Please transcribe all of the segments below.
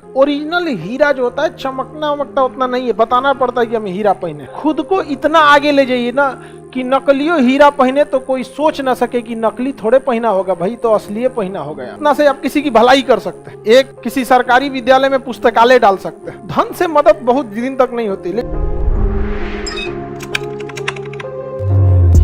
Original हीरा जो होता है चमकना वमकना उतना नहीं है, बताना पड़ता है कि हमें हीरा पहने। खुद को इतना आगे ले जाइए ना कि नकलियो हीरा पहने तो कोई सोच ना सके कि नकली थोड़े पहना होगा भाई, तो असली पहना होगा। इतना से आप किसी की भलाई कर सकते हैं, एक किसी सरकारी विद्यालय में पुस्तकालय डाल सकते हैं। धन से मदद बहुत दिन तक नहीं होती।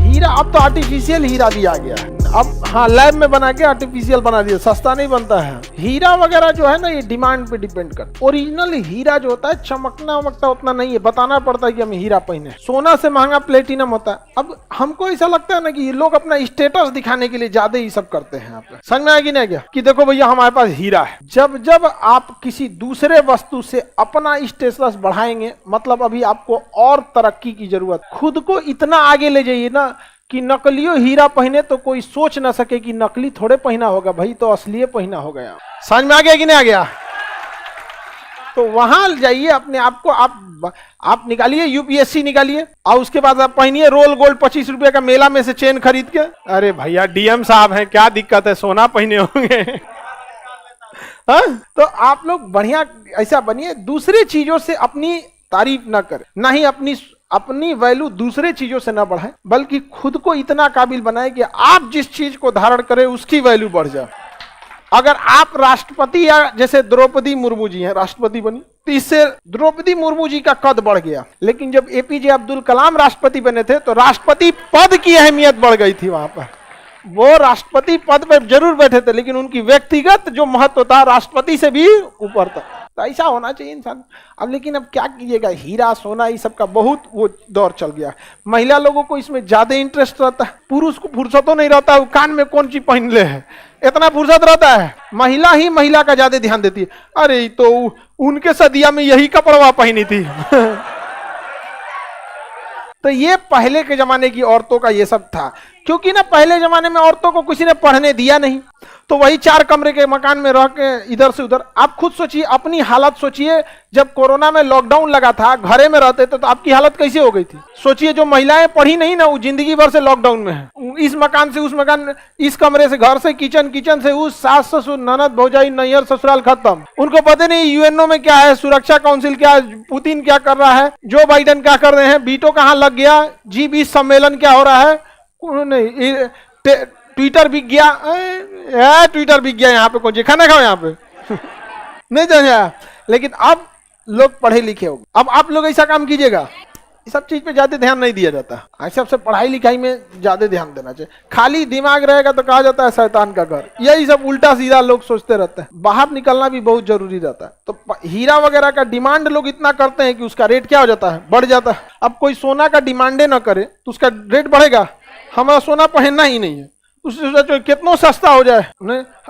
हीरा अब तो आर्टिफिशियल हीरा दिया गया है, अब हाँ लैब में बना के आर्टिफिशियल बना दिया, सस्ता नहीं बनता है। हीरा वगैरह जो है ना ये डिमांड पे डिपेंड करता है। ओरिजिनल हीरा जो होता है चमकना वमकना उतना नहीं है, बताना पड़ता है कि हमें हीरा पहने। सोना से महंगा प्लेटिनम होता है। अब हमको ऐसा लगता है ना कि ये लोग अपना स्टेटस दिखाने के लिए ज्यादा ही सब करते हैं। आप समझ में आएगी ना क्या कि देखो भैया हमारे पास हीरा है। जब जब आप किसी दूसरे वस्तु से अपना स्टेटस बढ़ाएंगे, मतलब अभी आपको और तरक्की की जरूरत। खुद को इतना आगे ले जाइए ना कि नकलियो हीरा पहने तो कोई सोच ना सके कि नकली थोड़े पहना होगा भाई, तो असली पहना हो गया। समझ में आ गया कि नहीं आ गया? तो वहां जाइए, अपने आप को आप निकालिए, यूपीएससी निकालिए और उसके बाद आप पहनिए रोल गोल्ड 25 रुपए का मेला में से चेन खरीद के। अरे भैया डीएम साहब हैं, क्या दिक्कत है, सोना पहने होंगे। हाँ? तो आप लोग बढ़िया ऐसा बनिए, दूसरी चीजों से अपनी तारीफ ना करें, ना ही अपनी वैल्यू दूसरे चीजों से ना बढ़ाएं, बल्कि खुद को इतना काबिल बनाए कि आप जिस चीज को धारण करें उसकी वैल्यू बढ़ जाए। अगर आप राष्ट्रपति या जैसे द्रौपदी मुर्मू जी हैं राष्ट्रपति बनी, तो इससे द्रौपदी मुर्मू जी का कद बढ़ गया। लेकिन जब एपीजे अब्दुल कलाम राष्ट्रपति बने थे तो राष्ट्रपति पद की अहमियत बढ़ गई थी। वहां पर वो राष्ट्रपति पद पर जरूर बैठे थे, लेकिन उनकी व्यक्तिगत जो महत्व था राष्ट्रपति से भी ऊपर था। तो ऐसा होना चाहिए इंसान। अब लेकिन अब क्या कीजिएगा, हीरा सोना ये सब का बहुत वो दौर चल गया। महिला लोगों को इसमें ज्यादा इंटरेस्ट रहता है, पुरुष को फुर्सतों नहीं रहता है, कान में कौन चीज पहन ले है, इतना फुर्सत रहता है। महिला ही महिला का ज्यादा ध्यान देती है। अरे तो उनके सदिया में यही कपड़वा पहनी थी। तो ये पहले के जमाने की औरतों का ये सब था, क्योंकि ना पहले जमाने में औरतों को किसी ने पढ़ने दिया नहीं, तो वही 4 कमरे के मकान में रह के इधर से उधर। आप खुद सोचिए, अपनी हालत सोचिए, जब कोरोना में लॉकडाउन लगा था घरे में रहते तो आपकी हालत कैसे हो गई थी। सोचिए जो महिलाएं पढ़ी नहीं ना, वो जिंदगी भर से लॉकडाउन में है, इस मकान से उस मकान, इस कमरे से घर से किचन, किचन से उस, सास ससुर ननद भौजाई नैहर ससुराल खत्म। उनको पता नहीं यूएनओ में क्या है, सुरक्षा काउंसिल क्या है, पुतिन क्या कर रहा है, जो बाइडेन क्या कर रहे हैं, वीटो कहाँ लग गया, G20 सम्मेलन क्या हो रहा है, नहीं ट्विटर बिक गया, ट्विटर बिक गया, यहाँ पे कौन जी खाना खाओ यहाँ पे। नहीं जाना। लेकिन अब लोग पढ़े लिखे हो, अब आप लोग ऐसा काम कीजिएगा, इस सब चीज पे ज्यादा ध्यान नहीं दिया जाता। ऐसे सबसे पढ़ाई लिखाई में ज्यादा ध्यान देना चाहिए। खाली दिमाग रहेगा तो कहा जाता है शैतान का घर, यही सब उल्टा सीधा लोग सोचते रहते हैं। बाहर निकलना भी बहुत जरूरी रहता है। तो हीरा वगैरह का डिमांड लोग इतना करते हैं कि उसका रेट क्या हो जाता है, बढ़ जाता है। अब कोई सोना का डिमांडे ना करे तो उसका रेट बढ़ेगा। हमारा सोना पहनना ही नहीं है, उससे सोचो कितना सस्ता हो जाए।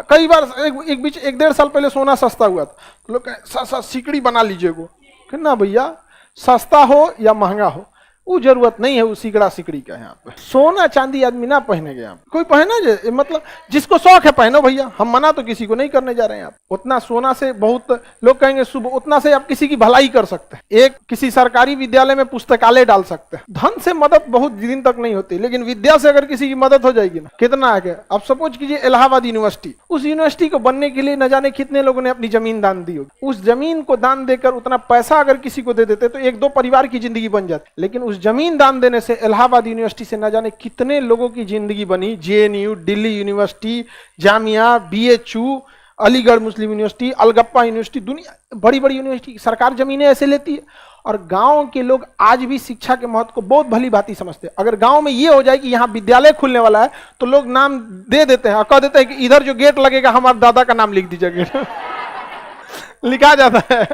कई बार एक बीच 1-1.5 साल पहले सोना सस्ता हुआ था, तो लोग कहे सिकड़ी बना लीजिएगा। ना भैया, सस्ता हो या महंगा हो वो जरूरत नहीं है वो सिकड़ा सिकड़ी का। यहाँ पे सोना चांदी आदमी ना पहने गया, कोई पहना जे, मतलब जिसको शौक है पहनो भैया, हम मना तो किसी को नहीं करने जा रहे हैं। आप उतना सोना से बहुत लोग कहेंगे सुबह, उतना से आप किसी की भलाई कर सकते हैं। एक किसी सरकारी विद्यालय में पुस्तकालय डाल सकते हैं। धन से मदद बहुत दिन तक नहीं होती, लेकिन विद्या से अगर किसी की मदद हो जाएगी ना, कितना आगे। अब सपोज कीजिए इलाहाबाद यूनिवर्सिटी, उस यूनिवर्सिटी को बनने के लिए न जाने कितने लोगों ने अपनी जमीन दान दी होगी। उस जमीन को दान देकर उतना पैसा अगर किसी को दे देते तो 1-2 परिवार की जिंदगी बन जाती। लेकिन जमीन दान देने से इलाहाबाद यूनिवर्सिटी से न जाने कितने लोगों की जिंदगी बनी। JNU, Delhi university, Jamia, BHU, Aligarh Muslim university, Alagappa university, दुनिया बड़ी बड़ी यूनिवर्सिटी सरकार जमीनें ऐसे लेती है। और गांव के लोग आज भी शिक्षा के महत्व को बहुत भली भांति समझते हैं। अगर गांव में ये हो जाए कि यहाँ विद्यालय खुलने वाला है तो लोग नाम दे देते हैं और कह देते हैं कि इधर जो गेट लगेगा हमारे दादा का नाम लिख दीजिए। गेट लिखा जाता है,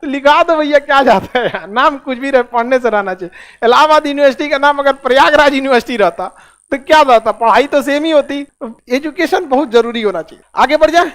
लिखा दो भैया, क्या जाता है, नाम कुछ भी रहे, पढ़ने से रहना चाहिए। इलाहाबाद यूनिवर्सिटी का नाम अगर प्रयागराज यूनिवर्सिटी रहता तो क्या रहता, पढ़ाई तो सेम ही होती। एजुकेशन बहुत जरूरी होना चाहिए। आगे बढ़ जाए।